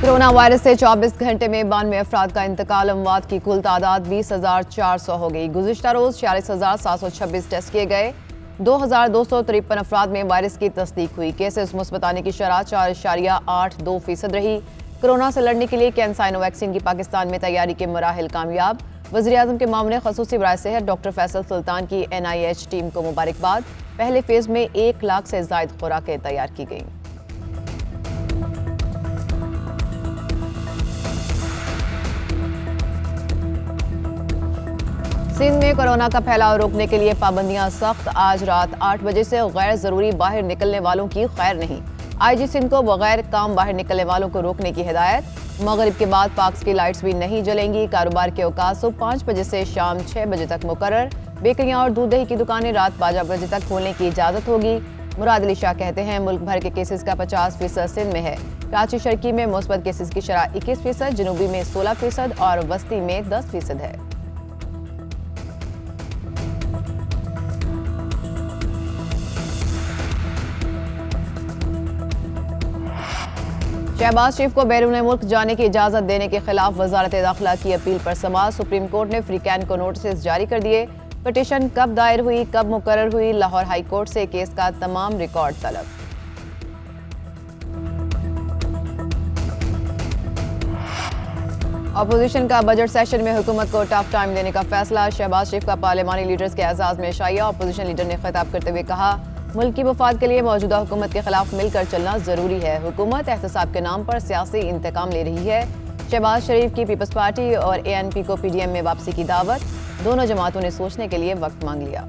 Corona virus से 24 घंटे में 92 अफराद का इंतकाल। अमवात की कुल तादाद 20,400 हो गई। गुज़िश्ता रोज 46,726 टेस्ट किए गए। 2,253 अफराद में वायरस की तस्दीक हुई। केसेस मुस्बत आने की शरह 4.82% रही। कोरोना से लड़ने के लिए कैंसाइनो वैक्सीन की पाकिस्तान में तैयारी के मराहिल कामयाब। वज़ीर-ए-आज़म के मामले खसूसी बराए सेहत डॉक्टर फैसल सुल्तान की NIH टीम को मुबारकबाद। पहले फेज में 1 लाख से ज़ायद खुराकें तैयार की गईं। सिंध में कोरोना का फैलाव रोकने के लिए पाबंदियां सख्त। आज रात 8 बजे से गैर जरूरी बाहर निकलने वालों की खैर नहीं। IG सिंध को बगैर काम बाहर निकलने वालों को रोकने की हिदायत। मगरिब के बाद पार्क्स की लाइट्स भी नहीं जलेंगी। कारोबार के औकात सुबह 5 बजे से शाम 6 बजे तक मुकर्रर। बेकरियां और दूध दही की दुकानें रात 12 बजे तक खोलने की इजाजत होगी। मुराद अली शाह कहते हैं मुल्क भर के केसेस का 50% सिंध में है। कराची शर्की में मुस्बत केसेस की शरह 21%, जनूबी में 16% और वस्ती में 10% है। शहबाज शरीफ को बैरून मुल्क जाने की इजाजत देने के खिलाफ वजारत दाखिला की अपील पर समाअत। सुप्रीम कोर्ट ने फ्री कैन को नोटिस जारी कर दिए। पिटीशन कब दायर हुई, कब मुकर्रर हुई, लाहौर हाई कोर्ट से केस का तमाम रिकॉर्ड तलब। अपोजिशन का बजट सेशन में हुकूमत को टफ टाइम देने का फैसला। शहबाज शरीफ का पार्लिमानी लीडर्स के एजाज में शाया। अपोजिशन लीडर ने खिताब करते हुए कहा मुल्क की वफाद के लिए मौजूदा हुकूमत के खिलाफ मिलकर चलना जरूरी है। हुकूमत एहतसाब के नाम पर सियासी इंतकाम ले रही है। शहबाज शरीफ की पीपल्स पार्टी और ANP को PDM में वापसी की दावत। दोनों जमातों ने सोचने के लिए वक्त मांग लिया।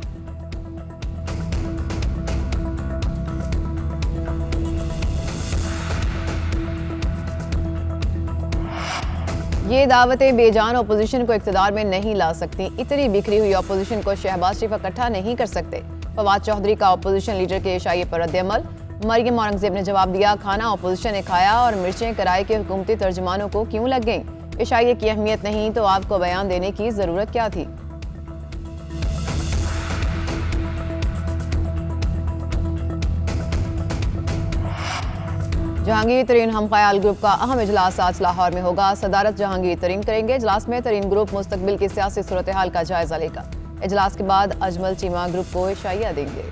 ये दावतें बेजान अपोजिशन को इक़्तिदार में नहीं ला सकती। इतनी बिखरी हुई अपोजिशन को शहबाज शरीफ इकट्ठा नहीं कर सकते। फवाद चौधरी का अपोजिशन लीडर के इशारे पर रद्द-ए-अमल। मरियम औरंगजेब ने जवाब दिया खाना अपोजिशन ने खाया और मिर्चें किराए के हुकूमती तर्जुमानों को क्यों लग गईं। इशारे की अहमियत नहीं तो आपको बयान देने की जरूरत क्या थी। जहांगीर तरीन हम ख्याल ग्रुप का अहम इजलास आज लाहौर में होगा। सदारत जहांगीर तरीन करेंगे। इजलास में तरीन ग्रुप मुस्तकबिल की सियासी सूरत हाल का जायजा लेगा। इजलास के बाद अजमल चीमा ग्रुप को इशाइया देंगे।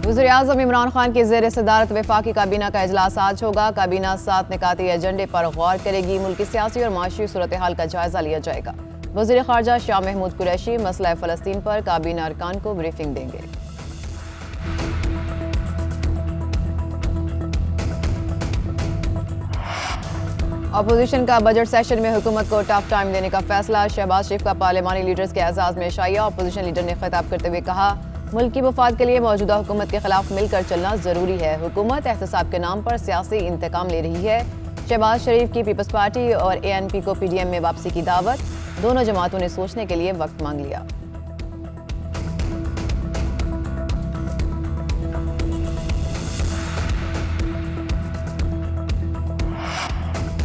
वज़ीर-ए-आज़म इमरान खान की ज़ेर सदारत वफाकी काबीना का इजलास आज होगा। काबीना 7 निकाती एजेंडे पर गौर करेगी। मुल्की सियासी और माशी सूरत हाल का जायजा लिया जाएगा। वज़ीर ख़ारजा शाह महमूद कुरैशी मसला फ़लस्तीन पर काबीना अरकान को ब्रीफिंग देंगे। अपोजिशन का बजट सेशन में हुकूमत को टफ टाइम देने का फैसला। शहबाज शरीफ का पार्लिमानी लीडर्स के एजाज में शाया। अपोजिशन लीडर ने खिताब करते हुए कहा मुल्क की वफाद के लिए मौजूदा हुकूमत के खिलाफ मिलकर चलना जरूरी है। हुकूमत एहतसाब के नाम पर सियासी इंतकाम ले रही है। शहबाज शरीफ की पीपल्स पार्टी और ANP को PDM में वापसी की दावत। दोनों जमातों ने सोचने के लिए वक्त मांग लिया।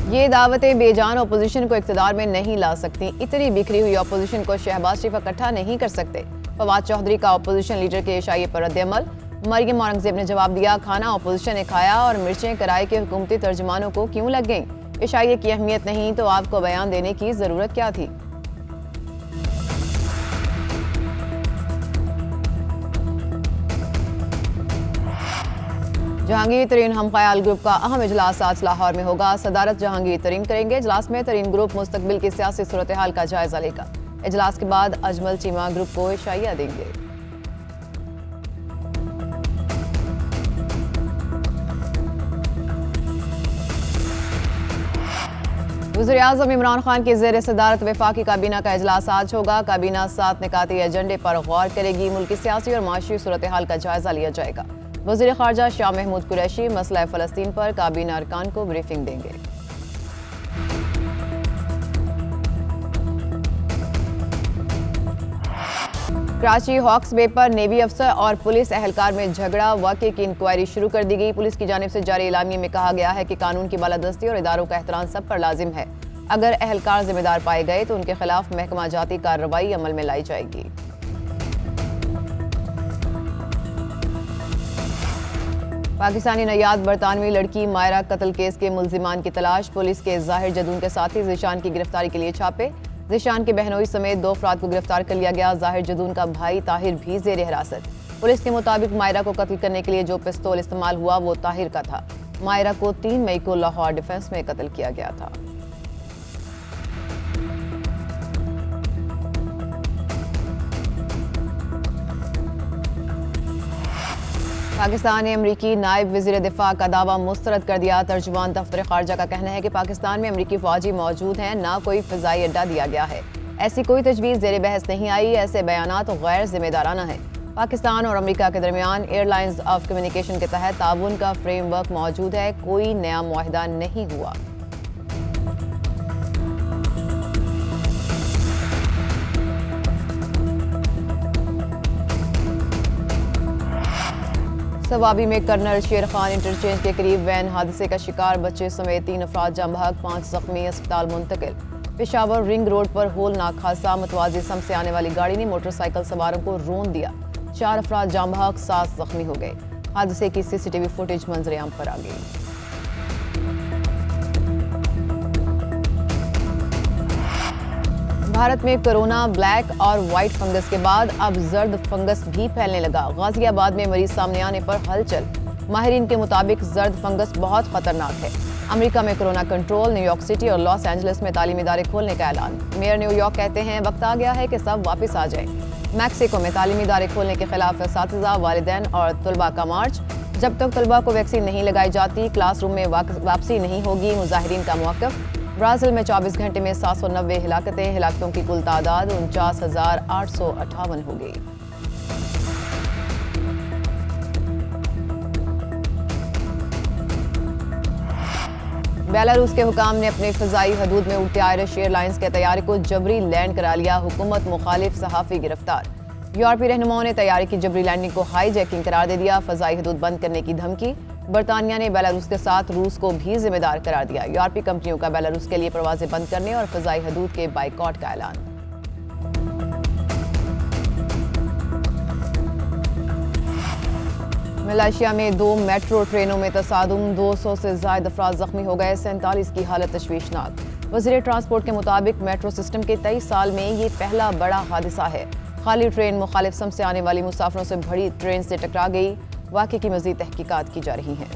ये दावतें बेजान अपोजिशन को इक़्तिदार में नहीं ला सकती। इतनी बिखरी हुई अपोजिशन को शहबाज शरीफ इकट्ठा नहीं कर सकते। फवाद चौधरी का अपोजिशन लीडर के इशारे पर रद्द-ए-अमल। मरियम औरंगजेब ने जवाब दिया खाना अपोजिशन ने खाया और मिर्चें किराए के हुकूमती तर्जुमानों को क्यों लग गईं। इशारे की अहमियत नहीं तो आपको बयान देने की जरूरत क्या थी। जहांगीर तरीन हम ख्याल ग्रुप का अहम इजलास आज लाहौर में होगा। सदारत जहांगीर तरीन करेंगे। इजलास में तरीन ग्रुप मुस्तकबिल की सियासी सूरत हाल का जायजा लेगा। इजलास के बाद अजमल चीमा ग्रुप को इशाइया देंगे। वज़ीर-ए-आज़म इमरान खान की ज़ेर सदारत वफाकी काबीना का इजलास आज होगा। काबीना 7 निकाती एजेंडे पर गौर करेगी। मुल्की सियासी और माशी सूरत हाल का जायजा लिया जाएगा। वज़ीर ख़ारजा शाह महमूद कुरैशी मसला फ़लस्तीन पर काबीना अरकान को ब्रीफिंग देंगे। कराची हॉक्स बे पर नेवी अफसर और पुलिस एहलकार में झगड़ा। वाक़े की इंक्वायरी शुरू कर दी गई। पुलिस की जानिब से जारी एलामिये में कहा गया है कि कानून की बालादस्ती और इदारों का एहतराम सब पर लाजिम है। अगर एहलकार जिम्मेदार पाए गए तो उनके खिलाफ महकमा जाती कार्रवाई अमल में लाई जाएगी। पाकिस्तानी नयाद बरतानवी लड़की मायरा कत्ल केस के मुल्जिमान की तलाश। पुलिस के जाहिर जदून के साथी ज़ीशान की गिरफ्तारी के लिए छापे। ज़ीशान के बहनोई समेत 2 अफराद को गिरफ्तार कर लिया गया। जाहिर जदून का भाई ताहिर भी जेर हिरासत। पुलिस के मुताबिक मायरा को कत्ल करने के लिए जो पिस्तौल इस्तेमाल हुआ वो ताहिर का था। मायरा को 3 मई को लाहौर डिफेंस में कत्ल किया गया था। पाकिस्तान ने अमरीकी नायब वज़ीर दिफा का दावा मुस्तरद कर दिया। तर्जुमान दफ्तर खारजा का कहना है कि पाकिस्तान में अमरीकी फौजी मौजूद हैं, ना कोई फ़िज़ाई अड्डा दिया गया है। ऐसी कोई तजवीज़ ज़ेर बहस नहीं आई। ऐसे बयानात गैर जिम्मेदाराना हैं। पाकिस्तान और अमरीका के दरमियान एयरलाइंस ऑफ कम्युनिकेशन के तहत ताउन का फ्रेमवर्क मौजूद है। कोई नया मुआहिदा नहीं हुआ। सवाबी में कर्नल शेर खान इंटरचेंज के करीब वैन हादसे का शिकार, बच्चे समेत 3 अफराद जाँ बहक, 5 जख्मी, अस्पताल मुंतकिल। पेशावर रिंग रोड पर होलनाक हादसा, मुतवाज़ी सम से आने वाली गाड़ी ने मोटरसाइकिल सवारों को रोन दिया। 4 अफराद जाँ बहक, 7 जख्मी हो गए। हादसे की CCTV फुटेज मंजरेआम पर आ गई। भारत में कोरोना ब्लैक और वाइट फंगस के बाद अब जर्द फंगस भी फैलने लगा। गाजियाबाद में मरीज सामने आने पर हलचल। माहिरीन के मुताबिक जर्द फंगस बहुत खतरनाक है। अमेरिका में कोरोना कंट्रोल, न्यूयॉर्क सिटी और लॉस एंजलिस में तालीमी इदारे खोलने का ऐलान। मेयर न्यूयॉर्क कहते हैं वक्त आ गया है कि सब वापस आ जाए। मैक्सिको में तालीमी इदारे खोलने के खिलाफ असातिज़ा, वालिदैन और तलबा का मार्च। जब तक तलबा को वैक्सीन नहीं लगाई जाती क्लासरूम में वापसी नहीं होगी, मुजाहिरीन का मौक़िफ़। ब्राज़ील में 24 घंटे में 790 हिलाकतें, हिलाकतों की कुल तादाद 49,858 हो गई। बेलारूस के हुकाम ने अपने फ़िज़ाई हदूद में उड़ते आयरिश एयरलाइंस के तैयारे को जबरी लैंड करा लिया। हुकूमत मुखालिफ सहाफ़ी गिरफ्तार। यूरोपीय रहनुमाओं ने तैयारे की जबरी लैंडिंग को हाईजैकिंग करार दे दिया। फ़िज़ाई हदूद बंद करने की धमकी। बरतानिया ने बेलारूस के साथ रूस को भी जिम्मेदार करार दिया। यूरोपीय कंपनियों का बेलारूस के लिए परवाजें बंद करने और फ़िज़ाई हदूद के बाइकॉट का ऐलान। मलेशिया में 2 मेट्रो ट्रेनों में तसादुम, 200 से ज़ायद अफराद जख्मी हो गए, 47 की हालत तशवीशनाक। वज़ीर ट्रांसपोर्ट के मुताबिक मेट्रो सिस्टम के 23 साल में ये पहला बड़ा हादसा है। खाली ट्रेन मुखालिफ सम से आने वाली मुसाफिरों से भरी ट्रेन से टकरा गई। वाक़े की मज़ीद तहकीकात की जा रही हैं।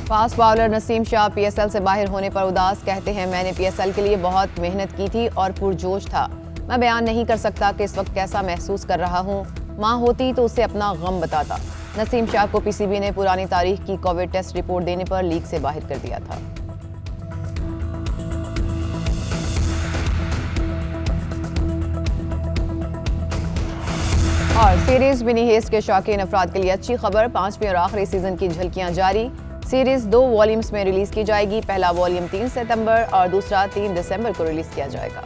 Fast bowler Naseem Shah PSL से बाहर होने पर उदास। कहते हैं मैंने PSL के लिए बहुत मेहनत की थी और पुरजोश था। मैं बयान नहीं कर सकता कि इस वक्त कैसा महसूस कर रहा हूँ। माँ होती तो उसे अपना गम बताता। नसीम शाह को PCB ने पुरानी तारीख की कोविड टेस्ट रिपोर्ट देने पर लीग से बाहर कर दिया था। और सीरीज मिनी हेस्ट के शौकीन अफराद के लिए अच्छी खबर, 5वीं और आखिरी सीजन की झलकियां जारी। सीरीज 2 वॉल्यूम्स में रिलीज की जाएगी। पहला वॉल्यूम 3 सितंबर और दूसरा 3 दिसंबर को रिलीज किया जाएगा।